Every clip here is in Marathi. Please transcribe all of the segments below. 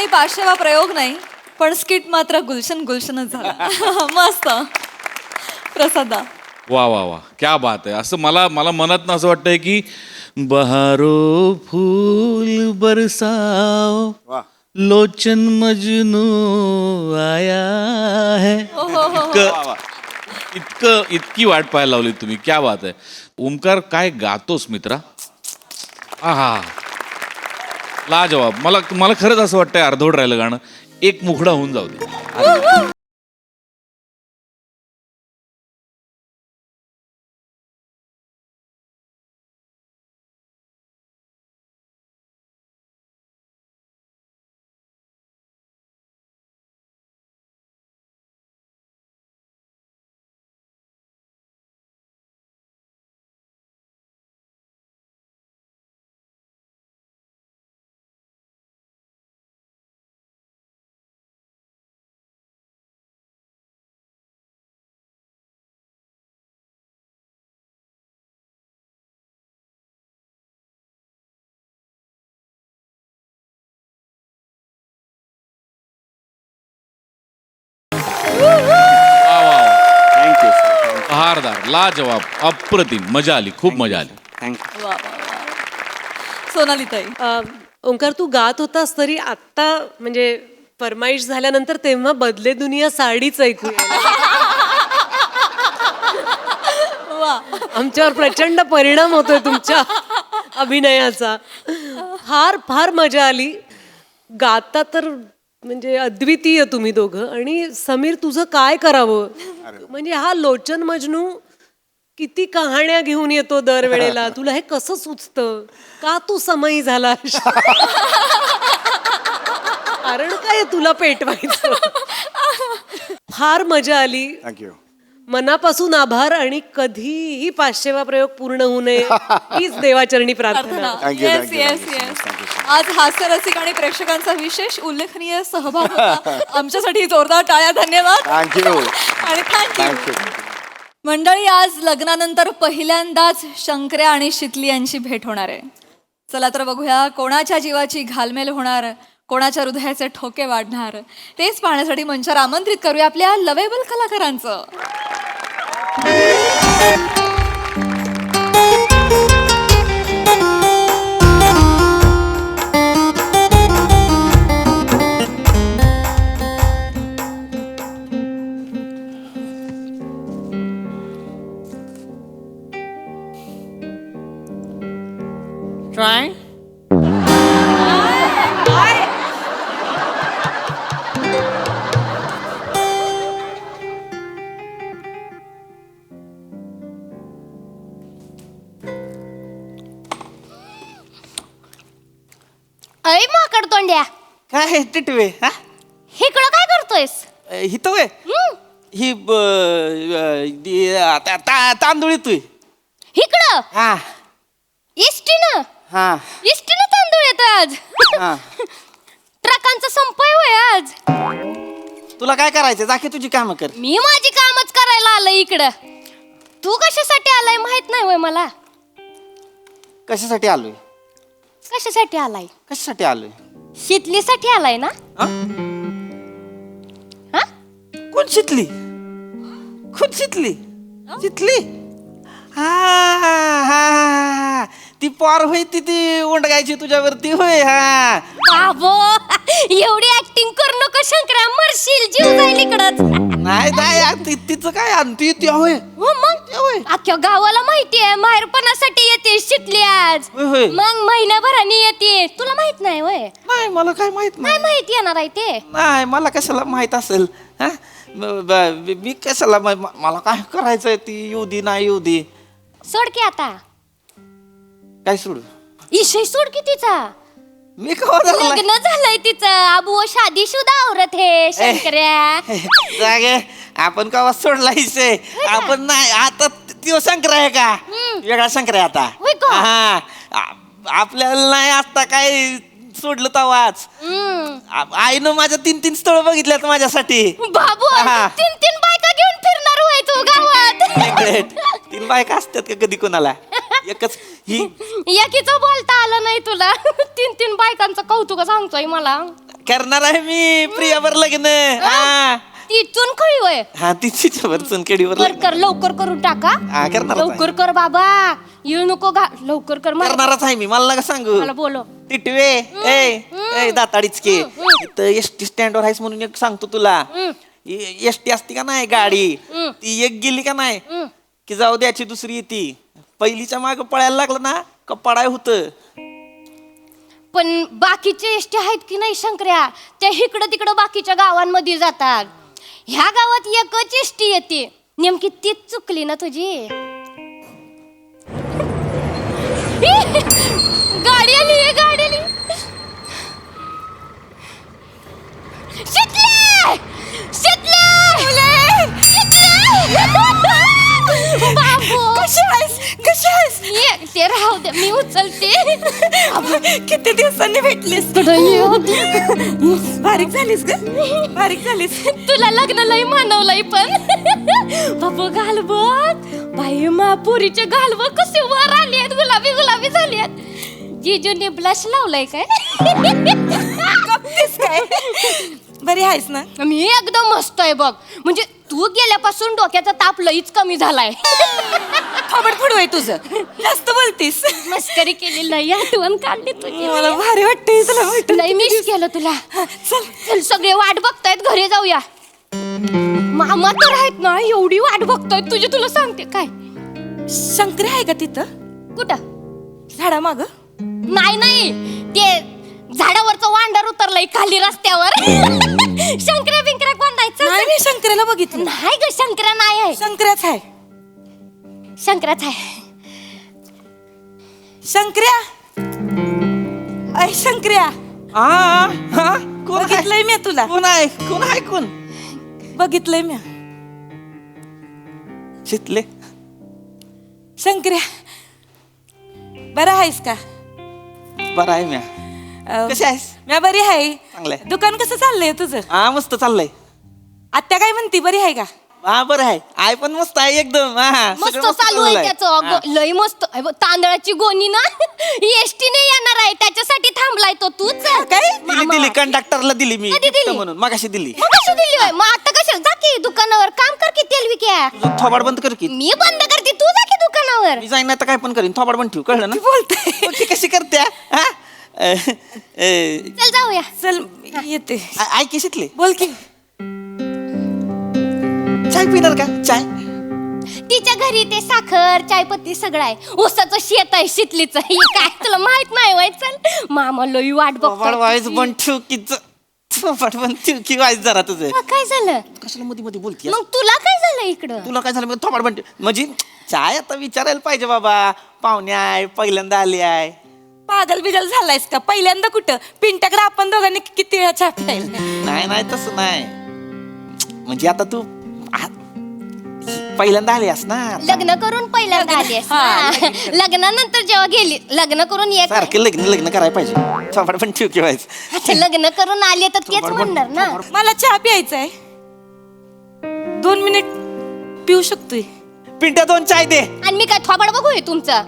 ठिकाणी पाचशेवा प्रयोग नाही, पण स्किट मात्र गुलशनच झाला. मस्त प्रसादा. वा वा वा, क्या बात आहे. असं मला मनात असं वाटतंय की बहारो फूल बरसाओ लोचन मजनू आया है. इतकी वाट पाहायला लावली तुम्ही. क्या बात आहे. ओमकार, काय गातोस मित्रा. आहा, लाजवाब. मला खरंच असं वाटतंय अर्धवट राहिलं गाणं, एक मुखडा होऊन जाऊ दे. थँक्यू. बहारदार, लाजवाब, अप्रतिम. मजा आली, खूप मजा आली. थँक्यू. वा वा वा. सोनाली ताई. ओंकार, तू गात होतास तरी आत्ता म्हणजे फरमाईश झाल्यानंतर तेव्हा बदले दुनिया साडीच ऐकू वा. आमच्यावर प्रचंड परिणाम होतोय तुमच्या अभिनयाचा. फार फार मजा आली. गाता तर म्हणजे अद्वितीय तुम्ही दोघं. आणि समीर, तुझं काय करावं म्हणजे हा लोचन मजनू किती कहाण्या घेऊन येतो दरवेळेला. तुला हे कसं सुचतं, का तू समयी झाला. कारण काय तुला पेटवायचं. फार मजा आली. थँक्यू. मनापासून आभार. आणि कधीही पाचशेवा प्रयोग पूर्ण होऊ नये हीच देवाचरणी प्रार्थना. Yes yes yes. आज हास्यरसिक आणि प्रेक्षकांचा विशेष उल्लेखनीय सहभाग होता. आमच्यासाठी जोरदार टाळ्या. धन्यवाद. थँक्यू. आणि थँक्यू. थँक्यू. मंडळी, आज लग्नानंतर पहिल्यांदाच शंकर्या आणि शितली यांची भेट होणार आहे. चला तर बघूया कोणाच्या जीवाची घालमेल होणार, कोणाच्या हृदयाचे ठोके वाढणार. तेच पाहण्यासाठी मंचावर आमंत्रित करूया आपल्या लवेबल कलाकारांचं. ट्राय. अरे माकड तोंड्या, काय टिटवे हा इकडं काय करतोयस? हित वे ही तांदूळ येतोय इकडं हा इष्टीनं हा इष्टीनं तांदूळ येतोय आज. हा. ट्रकांचा संपय होय आज. तुला काय करायचं, जाके तुझी कामं कर. मी माझी कामच करायला आलोय इकडं. तू कशासाठी आलाय माहित नाही होय मला? कशासाठी आलोय? कशासाठी आलाय? कशासाठी आलोय? शितलीसाठी आलाय ना? हा? हा? कोण शितली? कोण शितली? शितली हा हा. ती पार होय, ती ओंडगायची तुझ्यावरती होय. हा बाबो, एवढी ऍक्टिंग करू नको शंकरा, मरशील, जीव जाईल इकडंच. नाही नाही, तिचं काय आणती ती होय. हो मग अख्ख्या गावाला माहितीये माहेरपणासाठी येते शितली आज. होय होय. मग महिन्याभराने येते. तुला माहित नाही होय? नाही, मला काय माहित काय नाही. माहित येणार आहे ते? नाही, मला कशाला माहित असेल. हा मी कशाला मला काय करायचंय, ती येऊ दे नाही येऊ दे. सोड की आता. काय सोडू? इशय सोड की तिचा. मी कवा लग्न झालंय तिचं. अबू शादीशुदा औरत है शंकर्या. जागे आपण कवा सोडला हिस्से. आपण नाही, आता तो शंकर आहे का? वेगळा शंकर आहे आता. होय का? हा. आपल्याला नाही आता काय सोडलं तवाच. आईनं माझ्या 3 स्थळ बघितल्यात माझ्यासाठी. बाबू, हा. 3 बायका घेऊन फिरणार होय तू गावात? 3 बायका असतात का कधी कोणाला? एकच ही. एकीचं बोलता आलं नाही तुला. 3 बायकांचं कौतुक सांगतोय मला. करणार आहे मी प्रियावर लग्न. हा तिथून खळी वय हा तिच्यावर चुनखेडीवर कर लग्न. कर लवकर करून टाका. हा करणारच आहे. लवकर कर बाबा, येऊ नको लवकर कर. करणारच आहे मी, मला नका सांगू. मला बोलो. टिटवे ए दाताडीच के इथं एसटी स्टँडवर आहेस म्हणून एक सांगतो तुला. एसटी असती का नाही गाडी, ती एक गेली का नाही की जाऊ द्याची दुसरी येते. पहिलीच्या माग पळायला लागलं ना का पडाय होतं. पण बाकीचे एसटी आहेत की नाही शंकर्या, त्या इकडं तिकडं बाकीच्या गावांमध्ये जातात. ह्या गावात एकच एसटी येते, नेमकी तीच चुकली ना तुझी. गाडी आली, गाडी आली. शितले! शितले! बाबू! कशी आहेस ते राहू दे, मी उचलते. किती दिवसांनी भेटलीस बारीक झालीस ग बारीक झालीस. तुला लग्न लई मानवलंय पण बाबू घालबत बाई महापुरीचे घालव कसे वर आले आहेत, गुलाबी गुलाबी झाले आहेत. जिजूने ब्लश लावलाय काय? काय बरी आहेस ना. मी एकदम मस्त आहे बघ. म्हणजे तू गेल्यापासून डोक्याचा ताप लईच कमी झालाय. खबर फुडवाय तुझं जास्त बोलतीस. मस्करी केली, लई आठवण काढली तुझी. मला भारी वाटतंय तुला भेटून. लई मिस केलं तुला. चल चल सगळे वाट बघतायत, घरी जाऊया. मामा तर आहेत ना, एवढी वाट बघतायत तुझी, तुला सांगते काय. शंकरी आहे का तिथं कुठं? झाडा माग. नाही नाही, ते झाडावरचं वांडर उतरलंय खाली रस्त्यावर. शंकर्या बिंकऱ्या कोण नाही नाही. मी शंकरीला बघितलं. नाही ग, शंकर्या नाही आहे. शंकर्याच आहे. शंकराच आहे. शंकर्या ऐ शंकर्या कोण आहे? बघितलंय मी तुला. कोण आहे कोण आहे कोण? बघितलंय मी. शितले शंकर्या बरं आहेस का. बरं आहे म्या. कशी आहेस? मी बरी आहे. चांगलं आहे. दुकान कसं चाललंय तुझं. हा मस्त चाललंय. आत्या काय म्हणती बरी आहे का. हा बरं आहे. आई पण मस्त आहे एकदम. हा मस्त सगळं चालू आहे चाललंय. त्याचं. हा. अगं, लय मस्त. अबे, तांदळाची गोणी ना एसटीने येणार आहे, त्याच्यासाठी थांबलाय तो. तूच दिली कंडक्टरला दिली मी कधी दिली? gift म्हणून मगाशी दिली. मग कशी दिली होय? मग आता कशाला जा की दुकानावर काम कर की, तेल विक्या. तुझं थोबाड बंद कर की. मी बंद करते, तू जा की दुकानावर. मी जाईन नाही तर काय पण करीन. थोबाड बंद ठेव, कळलं ना. बोलते ती कशी करते हा? चल जाऊया. चल येते. ऐक की शितले, बोल की. चाय पिणार का? चाय तिच्या घरी ते साखर चायपत्ती सगळं आहे. ऊसाचं शेत आहे शितलीचं. हे काय तुला माहित नाही वय. चल मामा लई वाट थोबाड वाईज बघतो. बंद ठेव की. थोबाड बंद ठेव की वाईज जरा तुझं. काय झालं कशाला मध्ये मध्ये बोलती मग, तुला काय झालं इकडं. तुला काय झालं मग थोबाड बंद ठेव. म्हणजे चाय आता विचारायला पाहिजे बाबा. पाहुणे आहे, पहिल्यांदा आली आहे. पागल बिगल झालायस का. पहिल्यांदा कुठं पिंटाकडे आपण दोघांनी किती वेळा चहा प्यायला. नाही तसं नाही. म्हणजे आता तू पहिल्यांदा आलीस ना. लग्न करून पहिल्यांदा आली आहेस ना. लग्नानंतर जेव्हा गेली, लग्न करून एक सारखं लग्न करायला पाहिजे. थोबाड पण ठेव की वाईज. अच्छा, लग्न करून आली तर तेच म्हणणार ना. मला चहा प्यायचा आहे. 2 मिनिट पिऊ शकतोय. पिंट्या 2 चाय दे. आणि मी काय थोबाड बघूय तुमचं.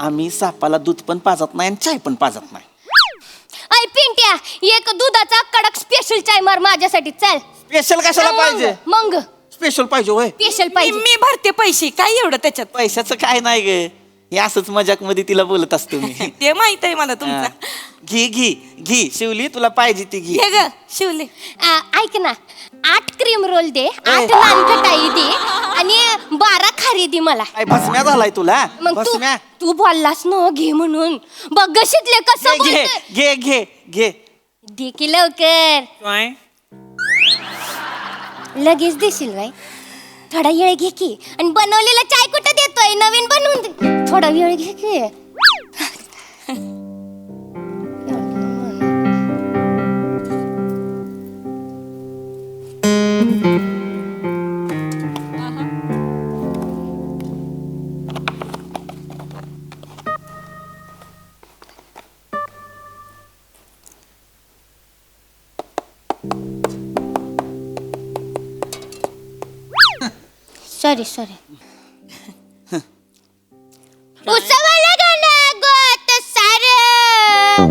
आम्ही सापाला दूध पण पाजत नाही आणि चाय पण पाजत नाही. ऐ पिंट्या, एक दुधाचा कडक स्पेशल चाय मार माझ्यासाठी. चल. स्पेशल कशाला पाहिजे. मग स्पेशल पाहिजे होय. स्पेशल मी पाहिजे. मी भरते पैसे. काय एवढं त्याच्यात. पैशाचं काय नाही ग. हे असंच मजाक मध्ये तिला बोलत असतो मी. ते माहित आहे मला हा. तुमचं. घी शिवली तुला पाहिजे ती घी. हे ग शिवले. ऐक ना, 8 क्रीम रोल दे, 8 नान खटाई दे आणि 12 खारी दे मला. काय भस्म्या झालाय तुला. मग भस्म्या तू बोललास ना घे म्हणून. बघ ग शितले कसं बोलतोय. घे दे की लवकर. लगेच देशील बाई. थोडा वेळ घे की. आणि बनवलेला चाय कुठं देतोय, नवीन बनवून दे. थोडा वेळ घे की. सॉरी उसवाला गाणं गोत सारं.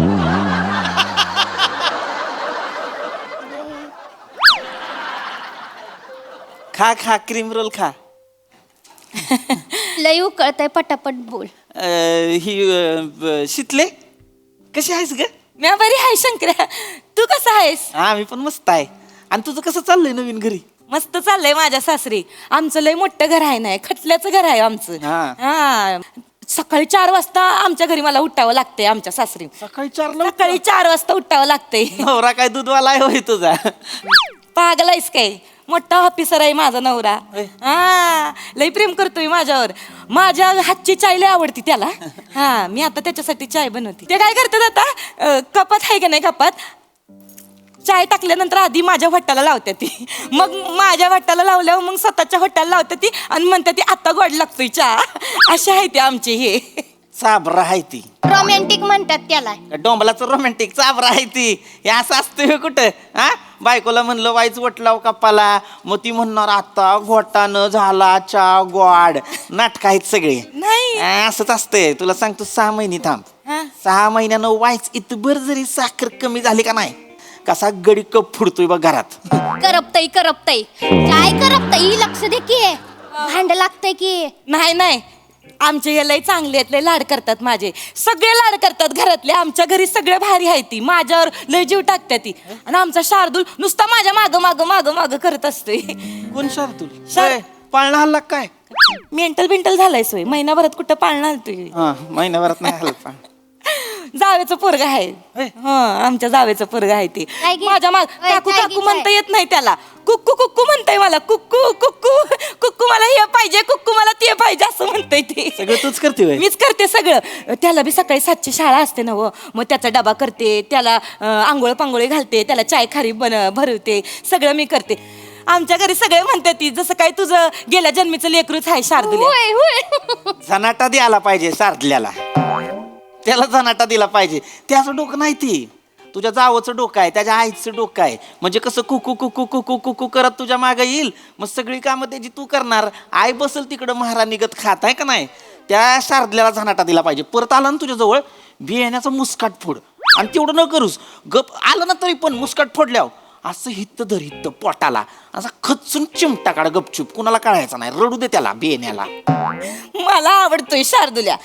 खा खा क्रीम रोल खा. लय उकळतंय, पटापट बोल. शितले कशी आहेस ग? मी बरी आहे शंकर्या. तू कसा आहेस? हा मी पण मस्त आहे. आणि तुझं कसं चाललंय नवीन घरी? मस्त चाललंय माझ्या सासरी. आमचं लय मोठं घर आहे ना, खटल्याचं घर आहे आमचं. हा. हा सकाळी 4 वाजता आमच्या घरी मला उठावं लागतंय. आमच्या सासरी सकाळी 4ला सकाळी 4 वाजता उठावं लागतंय. नवरा काय दूधवाला आहे होय तुझा? पागलायस काय? मोठा ऑफिसर आहे माझा नवरा. होय. हा लय प्रेम करतोय माझ्यावर. माझ्या हातची चाय लय आवडती त्याला. हा मी आता त्याच्यासाठी चाय बनवते. ते काय करतात आता, कपात आहे का नाही, कपात चाय टाकल्यानंतर आधी माझ्या भट्टाला लावते ती, मग माझ्या भट्टाला लावल्यावर मग स्वतःच्या भट्टाला लावते ती आणि म्हणते ती आता गोड लागतोय चहा. असे आहे ते आमचे हे. चाबरा आहे ती. रोमॅन्टिक म्हणतात त्याला. डोंबलाचं रोमॅन्टिक चाबरा आहे ती. हे असं असतं हे कुठं? हा बायकोला म्हणलं वाईच वटलाव कपाला, मग ती म्हणणार आता घोटानं झाला चहा गोड. नाटक आहेत सगळे. नाही. असंच असतंय. तुला सांगतो 6 महिने थांब. हा. 6 महिन्यानं वाईच इतभर जरी साखर कमी झाली का नाही, कसा गडी कप फुडतोय बघ घरात. करपतय काय करपतय, लक्ष दे की. भांड लागतंय की. नाही नाही आमचे हे लय चांगले आहेत, लय लाड करतात माझे. सगळे लाड करतात घरातले. आमच्या घरी सगळे भारी आहे ती. माझ्यावर लय जीव टाकते ती. आणि आमचा शार्दूल नुसता माझ्या माग माग माग माग करत असतोय. कोण शार्दूल? पाळणा हल्ला काय? मेंटल झालाय सोय. महिनाभरात कुठं पाळणार तू? हा महिन्याभरात नाही हल्ला. जावेचं पोरग आहे. हा आमच्या जावेचं पोरग आहे ते. काय गे? माझ्या माग ओय, काकू काय काकू गे म्हणता काय? येत नाही त्याला. कुक्कू कुक्कू म्हणताय मला. कुक्कू कुक्कू कुक्कू मला हे पाहिजे, कुक्कू मला ते पाहिजे असं म्हणताय ते. सगळं तूच करते होय? मीच करते सगळं. त्याला बी सकाळी 7ची शाळा असते ना, हो मग त्याचा डबा करते, त्याला आंघोळ पांघोळी घालते, त्याला चाय खारी भरवते, सगळं मी करते. आमच्या घरी सगळे म्हणतात ती जसं काय तुझं गेल्या जन्मीचं लेकरूच आहे शार्दूल. होय होय. झनाटा द्यायला पाहिजे शार्दल्याला. त्याला झनाटा दिला पाहिजे. त्याचं डोकं नाही ती. तुझ्या जावचं डोकं आहे, त्याच्या आईचं डोकं आहे. म्हणजे कसं कुकू कुकू कुकू कुकू करत तुझ्या मागे येईल. मग सगळी कामं त्याची तू करणार. आई बसल तिकडं महाराणीगत खात आहे का नाही. त्या शार्दल्याला झनाटा दिला पाहिजे. परत आला ना तुझ्या जवळ बियाण्याचा मुस्काट फोड. आणि तेवढं न करूस, गप आलं ना तरी पण मुस्काट फोडल्यावर असं हित्त धर हित्त पोटाला असा खचून चिमटा काढ गपचूप. कुणाला कळायचं नाही. रडू दे त्याला बियाण्याला. मला आवडतोय शार्दुल्या.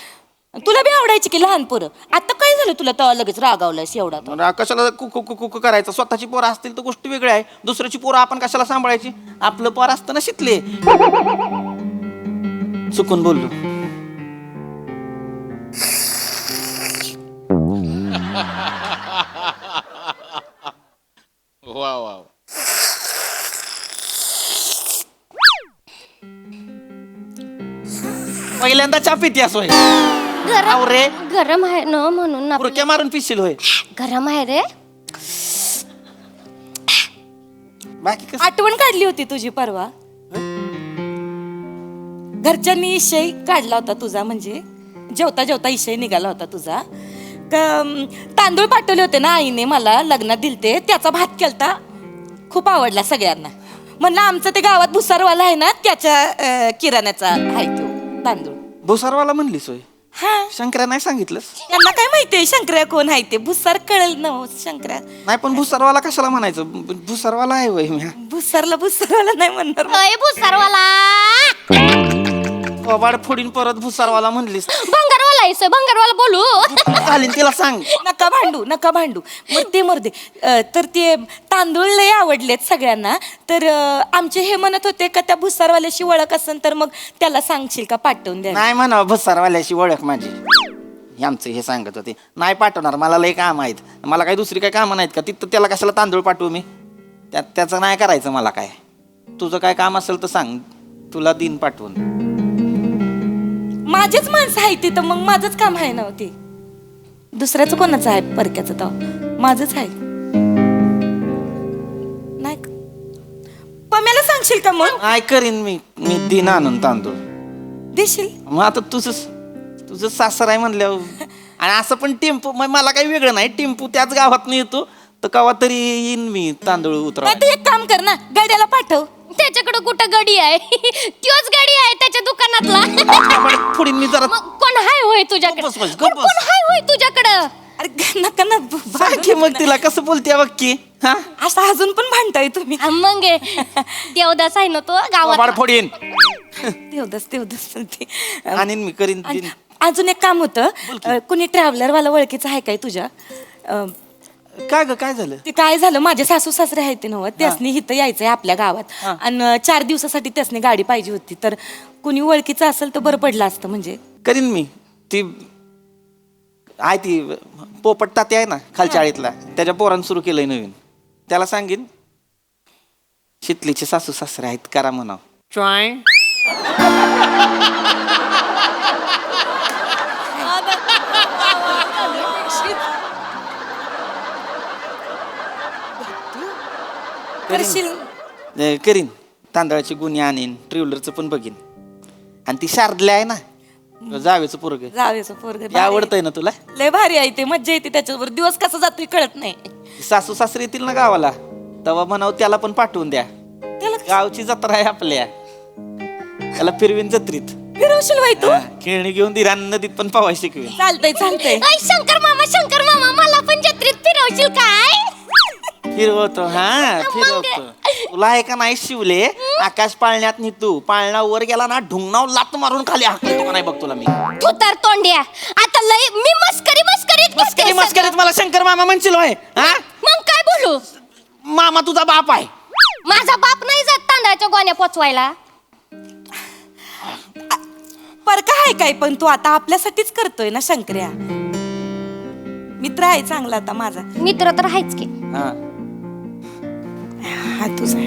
तुला बी आवडायची की लहान पोरं. आता काय झालं तुला तेव्हा लगेच रागावलायस एवढा तो? कशाला कुकू कुकू करायचं? स्वतःची पोरं असतील तर गोष्ट वेगळी आहे. दुसऱ्याची पोरं आपण कशाला सांभाळायची? आपलं पोर असतं ना शिकले. चुकून बोललो. वा वा. पहिल्यांदा चहा पित्यास होय? आवरे. गरम आहे ना म्हणून ना. पुरक्या मारून पिशील होय? गरम आहे रे. बाकी कसं? आठवण काढली होती तुझी परवा. घरच्यांनी इशय काढला होता तुझा, म्हणजे जेवता जेवता इशय निघाला होता तुझा. तांदूळ पाठवले होते ना आईने मला, लग्नात दिलते. त्याचा भात केलता, खूप आवडला सगळ्यांना. म्हणलं आमचं ते गावात भुसारवाला आहे ना, त्याच्या किराण्याचा आहे तो तांदूळ. भुसारवाला म्हणलीस होय? हा शंकर्या नाही सांगितलंस? त्यांना काय माहितीये शंकर्या कोण आहे ते. भुसार कळेल ना हो शंकर्या. नाही पण भुसारवाला कशाला म्हणायचं? भुसारवाला आहे होय मी. भुसारवाला नाही म्हणणार. होय भुसारवाला. वाड फोडीन परत भुसारवाला म्हणलीस. भंगारवाला आहे, भंगारवाला बोलू. घालीन तिला सांग. नका भांडू मग ते मर्दे. तर ते तांदूळ लय आवडलेत सगळ्यांना. तर आमचे हे म्हणत होते का त्या भुसारवाल्याशी ओळख असेल तर मग त्याला सांगशील का पाठवून द्या. नाही म्हणा भुसारवाल्याशी ओळख माझी. हे आमचं हे सांगत होते. नाही पाठवणार, मला लय काम आहेत. मला काही दुसरी काही कामं नाहीत का? तिथं त्याला कशाला तांदूळ पाठवू मी? त्याचं नाही करायचं मला काय. तुझं काय काम असेल तर सांग, तुला दिन पाठवून. माझेच माणसं आहे तिथं, मग माझंच काम आहे ना ते. दुसऱ्याचं कोणाचं आहे परक्याचं? तर माझंच आहे. नाही पम्याला सांगशील का मग? काय करीन मी दिन आणून तांदूळ देशील? मग आता तुझं सासर आहे म्हणल्यावर. आणि असं पण टेम्पो, मला काही वेगळं नाही. टेम्पो त्याच गावात येतो तर केव्हा तरी येईन मी तांदूळ उतरा. नाही तू एक काम कर ना, गाड्याला पाठव. त्याच्याकडे कुठं गडी आहे? त्योच गडी आहे त्याच्या दुकानातला. फोडीन मी जरा. मग कोण हाय होय तुझ्याकडे? गप्प बस, कोण हाय होय तुझ्याकडं? अरे नका ना सांग की मग तिला कसं बोलते बघ की हा असं अजून पण भांडताय तुम्ही. मग देवदास आहे ना तो गावात बाळ फोडीन देवदस ते आणि मी करीन आणि अजून एक काम होतं कुणी ट्रॅव्हलर वाला ओळखीचं आहे काय तुझ्या? काय ग काय झालं ते काय झालं माझे सासू सासरे आहेत ते नव्हतं त्यासनी इथं यायचंय आपल्या गावात आणि 4 दिवसासाठी त्यासनी गाडी पाहिजे होती तर कुणी ओळखीचं असेल तर बरं पडलं असतं म्हणजे. करीन मी ती आहे ती पोपट तात्या आहे ना खालच्या आळीतला त्याच्या पोरानं सुरू केलंय नवीन त्याला सांगेन शितलीचे सासू सासरे आहेत करा म्हणाव ट्राय करशील करीन तांदळाची गुन्हे आणीन ट्रिव्हलरचं पण बघीन आणि ती शारदल्या आहे ना जावेचं पोरग जावेचं पोरग ते आवडतंय ना तुला लय भारी आहे ते मज्जा येते त्याच्यावर दिवस कसा जातोय कळत नाही. सासू सासरे येतील ना गावाला तेव्हा म्हणाव त्याला पण पाठवून द्या त्याला गावची जत्रा आहे आपल्या त्याला फिरवीन जत्रीत फिरवशील बाई तू? खेळणी घेऊन दिरान नदीत पण पावाय शिकवेन चालतंय ऐ शंकर मामा मला पण जत्रेत फिरवशील काय? फिरवतो हा फिरवतो तुला आहे का नाही शिवले आकाश पाळण्यात नी तू पाळणा वर गेला ना ढुंगणाव लात मारून खाली हाकलतो का नाही बघ तुला मी तू तर तोंड्या आता लय मी मस्करीत मस्करी मस्करीत मला शंकर मामा म्हणशील होय हा मग काय बोलू? मामा तुझा बाप आहे माझा बाप नाही जात तांदळाच्या गोण्या पोचवायला. पर काय काय पण तू आता आपल्यासाठीच करतोय ना शंकर्या. मित्र आहे चांगला आता माझा. मित्र तर आहेच की. हा हा तुझा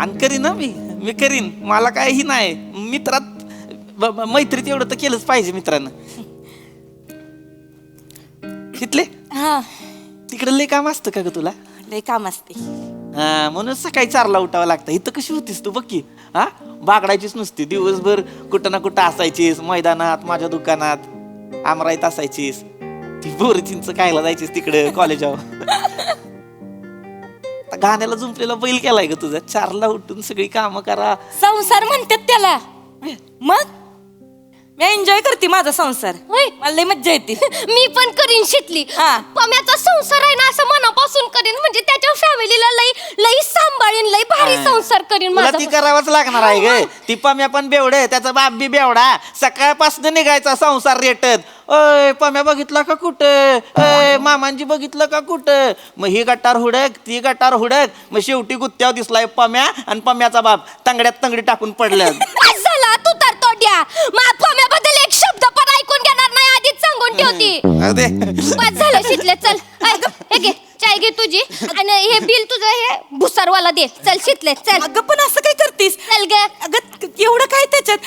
आणि करीन ना मी करीन मला काय ही नाही मित्रात मैत्रीत एवढं तर केलंच पाहिजे मित्रांनं तिथले हा तिकडे लय काम असतं का ग तुला लय काम असते. हा म्हणून सकाळी 4ला उठावं लागतं इथं कशी होतीस तू बघ की हा बागडायचीच नुसती दिवसभर कुठं ना कुठं असायचीस मैदानात माझ्या दुकानात आमराईत असायचीस ती बोर चिंच खायला जायचीस तिकडे कॉलेजावर गाण्याला जुंपलेला बैल केलाय ग तुझा 4ला उठून सगळी कामं करा संसार म्हणतात त्याला मग मी एन्जॉय करते माझा संसार. होय. मला लय मज्जा येते. मी पण करीन शितली. हा. पम्याचा संसार आहे ना असं मनापासून करीन म्हणजे त्याच्या फॅमिलीला लई लई सांभाळीन लई भारी संसार करीन तुला माझा. ती करावंच लागणार आहे ग ती पम्या पण बेवडे त्याचा बाप बी बेवडा सकाळपासून निघायचा संसार रेटत अय पम्या बघितला का कुठं अय मामांजी बघितलं का कुठं मग ही गटार हुडक ती गटार हुडक मग शेवटी गुत्त्यावर दिसलाय पम्या आणि पम्याचा बाप तंगड्यात तंगडी टाकून पडल्या काय झाला तू तर तोड्या पम्याबद्दल एक शब्द पण ऐकून घेणार नाही आधीच सांगून ठेवती. बस झालं शितले चल हे घे चाय घे तुझी आणि हे बिल तुझं हे भुसारवाला दे चल शितले चल. अगं पण असं काय करतीस? चल ग. अगं एवढं काय त्याच्यात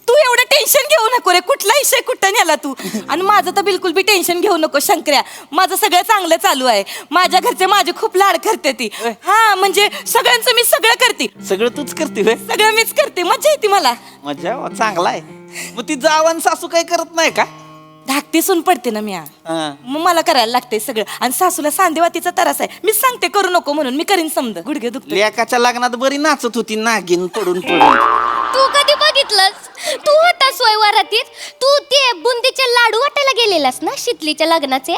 तू एवढं टेन्शन घेऊ नको रे कुठला विषय कुठं नेला तू आणि माझं तर बिलकुल बी टेन्शन घेऊ नको शंकर्या माझं सगळं चांगलं चालू आहे माझ्या घरचे माझे खूप लाड करते ती हा म्हणजे सगळ्यांचं मी सगळं करते सगळं तूच करते होय सगळं मीच करते मजा येते मला मजा चांगला आहे मग ती जावं सासू काही करत नाही का धाकटी सून पडते ना मी हा. मग मला करायला लागते सगळं आणि सासूला सांधेवातीचा त्रास आहे मी सांगते करू नको म्हणून मी करीन समज गुडघे दुखते लेकाच्या लग्नात बरी नाचत होती नागिन पडून पडून तू कधी बघितलंस तू होता सोयवारातीत तू ते बुंदीचे लाडू वाटायला गेलेलास ना शितलीच्या लग्नाचे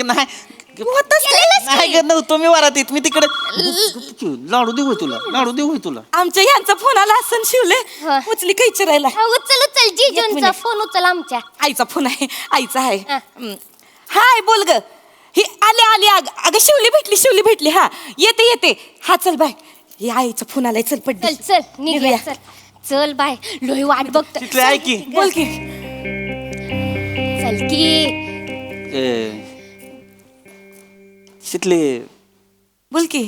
नाही गेलेलास नाही की? ग नव्हतो मी वरातीत मी तिकडे लाडू देऊ तुला लाडू देऊ तुला आमच्या यांचा फोन आला असं शिवले हा. उचली काही चिरायला हा, उचल उचल एक जीजूंचा मिनिट. फोन उचल आमच्या. आईचा फोन आहे आईचा आहे हा. हाय बोल ग ही आले आले अगं शिवली भेटली हा येते हा चल बाय ही आईचा फोन आलाय चल पड चल चल निघूया चल चल बाय लोही वाट बघत तिथले आहे की बोल की चल की तिथले बोल की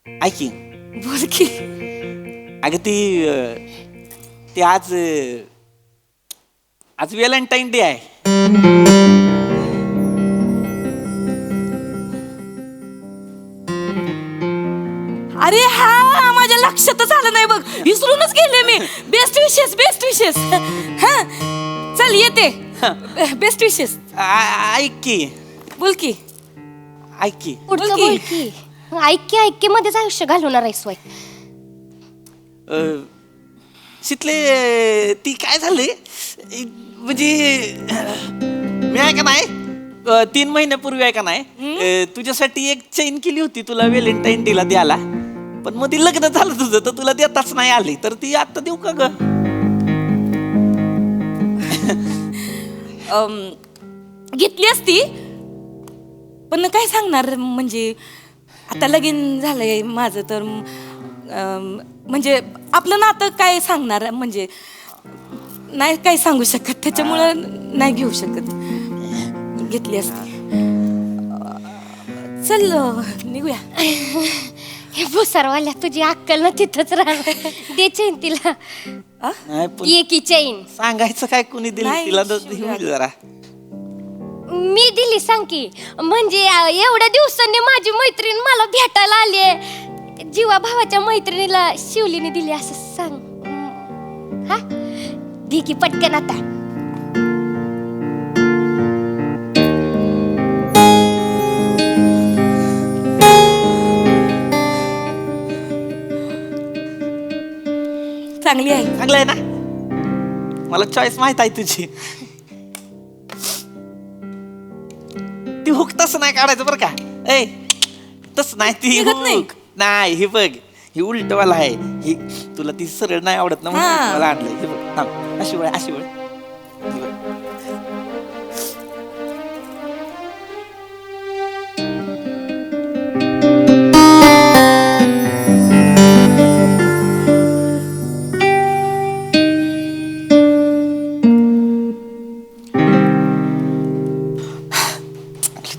ऐक की बोल की अगं ती आज आज व्हॅलेंटाईन डे आहे अरे हा माझ्या लक्षातच आलं नाही बघ विसरूनच गेले मी बेस्ट विशेष हा चल येते बेस्ट विशेष ऐक की बोल की ऐक की पुढचं बोल बोल की ऐक की मध्येच आयुष्य घालवणार आहेस वय शितले ती काय झाले म्हणजे मी आहे का नाही 3 महिन्यापूर्वी आहे का नाही तुझ्यासाठी एक चैन केली होती तुला व्हॅलेंटाईन डेला द्यायला, पण मग ती लग्न झालं तुझं तर तुला देताच नाही आली, तर ती आता देऊ का ग? घेतली असती, पण काय सांगणार म्हणजे आता लगीन झालंय माझं तर म्हणजे आपलं नातं काय सांगणार, म्हणजे नाही काय सांगू शकत, त्याच्यामुळं नाही घेऊ शकत. घेतली असती. चल निघूया. हे भुसारवाल्या तुझी अक्कल ना तिथंच राहणार. दे चैन तिला. नाही पण ये की चैन. सांगायचं काय कोणी दिली नाही, तिला शिव्या. जरा. मी दिली सांग की, म्हणजे एवढ्या दिवसांनी माझी मैत्रीण मला भेटायला आली, जीवा भावाच्या मैत्रिणीला शिवलीने दिली असं सांग. हा दे की पटकन आता. चांगली आहे. चांगलं आहे ना, मला चॉईस माहित आहे तुझी. ती हुक तसं नाही काढायचं बरं का. ए तस नाही ती निघत नाही. हुक नाही. हे बघ ही उलटवाला आहे, ही तुला ती सरळ नाही आवडत ना म्हणून हा. मला आणलंय. हे बघ थांब, अशी वळ अशी वळ. हे बघ.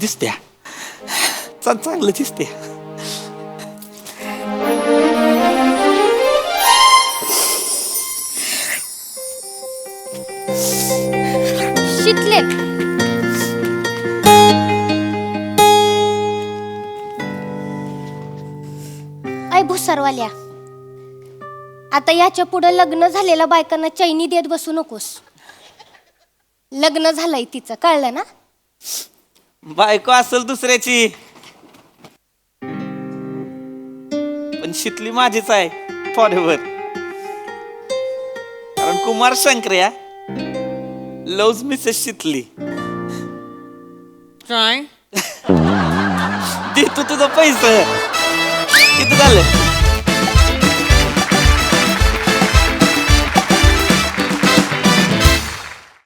दिसते चांगलं दिसते. शिकले. ऐ भुसारवाल्या, आता याच्या पुढे लग्न झालेल्या बायकांना चैनी देत बसू नकोस. लग्न झालंय तिचं, कळलं ना? बायको असेल दुसऱ्याची, पण शितली माझीच आहे फॉरएव्हर. कारण कुमार शंकर्या लव्ज मिसेस शितली. काय दे तू तुझं पैसे किती झालं?